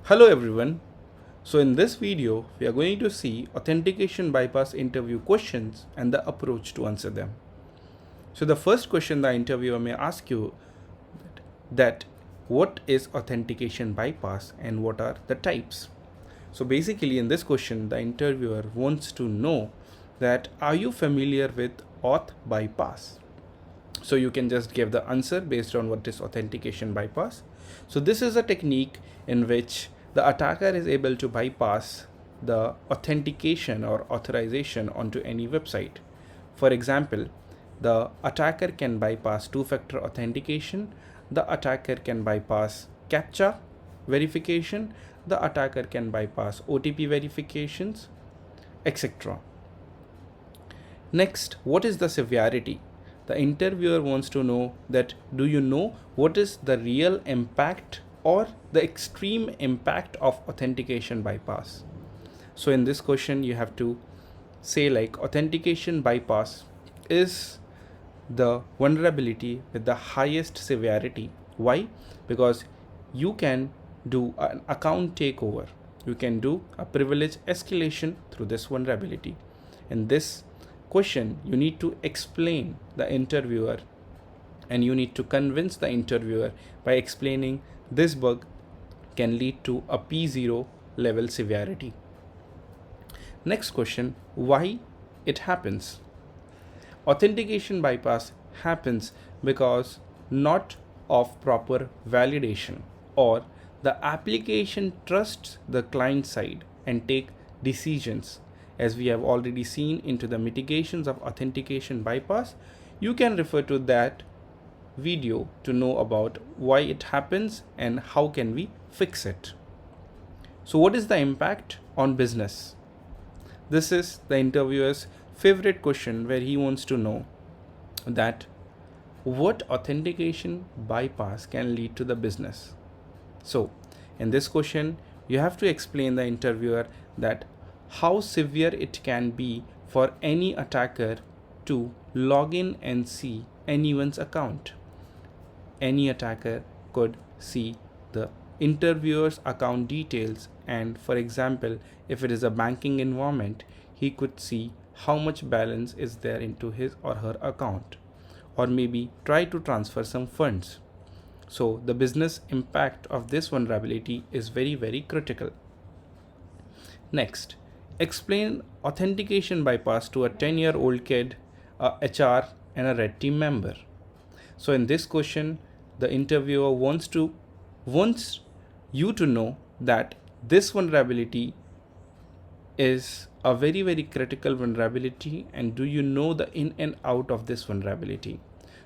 Hello everyone. So in this video, we are going to see authentication bypass interview questions and the approach to answer them. So the first question the interviewer may ask you that what is authentication bypass and what are the types? So basically in this question, the interviewer wants to know that are you familiar with auth bypass? So you can just give the answer based on what is authentication bypass. So this is a technique in which the attacker is able to bypass the authentication or authorization onto any website. For example, the attacker can bypass two-factor authentication, the attacker can bypass CAPTCHA verification, the attacker can bypass OTP verifications, etc. Next, what is the severity? The interviewer wants to know that do you know what is the real impact or the extreme impact of authentication bypass? So in this question you have to say like authentication bypass is the vulnerability with the highest severity. Why? Because you can do an account takeover. You can do a privilege escalation through this vulnerability. In this question, you need to explain the interviewer and you need to convince the interviewer by explaining this bug can lead to a P0 level severity. Next question, why it happens? Authentication bypass happens because not of proper validation, or the application trusts the client side and take decisions. As we have already seen into the mitigations of authentication bypass, you can refer to that video to know about why it happens and how can we fix it. So what is the impact on business? This is the interviewer's favorite question, where he wants to know that what authentication bypass can lead to the business. So in this question, you have to explain the interviewer that how severe it can be for any attacker to log in and see anyone's account. Any attacker could see the interviewer's account details, and for example, if it is a banking environment, he could see how much balance is there into his or her account, or maybe try to transfer some funds. So the business impact of this vulnerability is very critical. Next, explain authentication bypass to a 10-year-old kid, a HR, and a red team member. So in this question, the interviewer wants you to know that this vulnerability is a very critical vulnerability, and do you know the in and out of this vulnerability?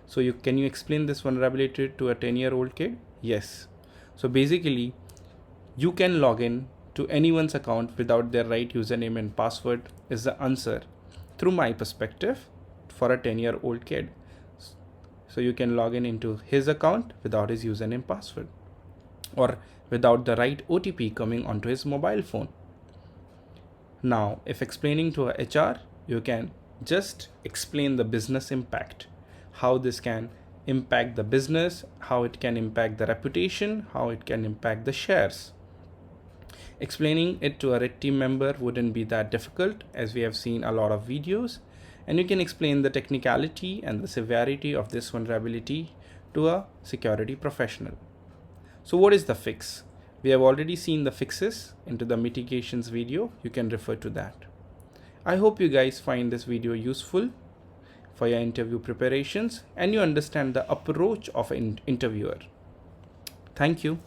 So can you explain this vulnerability to a 10-year-old kid? Yes. So basically, you can log in to anyone's account without their right username and password is the answer through my perspective for a 10-year-old kid. So you can log in into his account without his username password, or without the right OTP coming onto his mobile phone. Now, if explaining to a HR, you can just explain the business impact, how this can impact the business, how it can impact the reputation, how it can impact the shares. Explaining it to a red team member wouldn't be that difficult, as we have seen a lot of videos, and you can explain the technicality and the severity of this vulnerability to a security professional. So what is the fix? We have already seen the fixes into the mitigations video. You can refer to that. I hope you guys find this video useful for your interview preparations and you understand the approach of an interviewer. Thank you.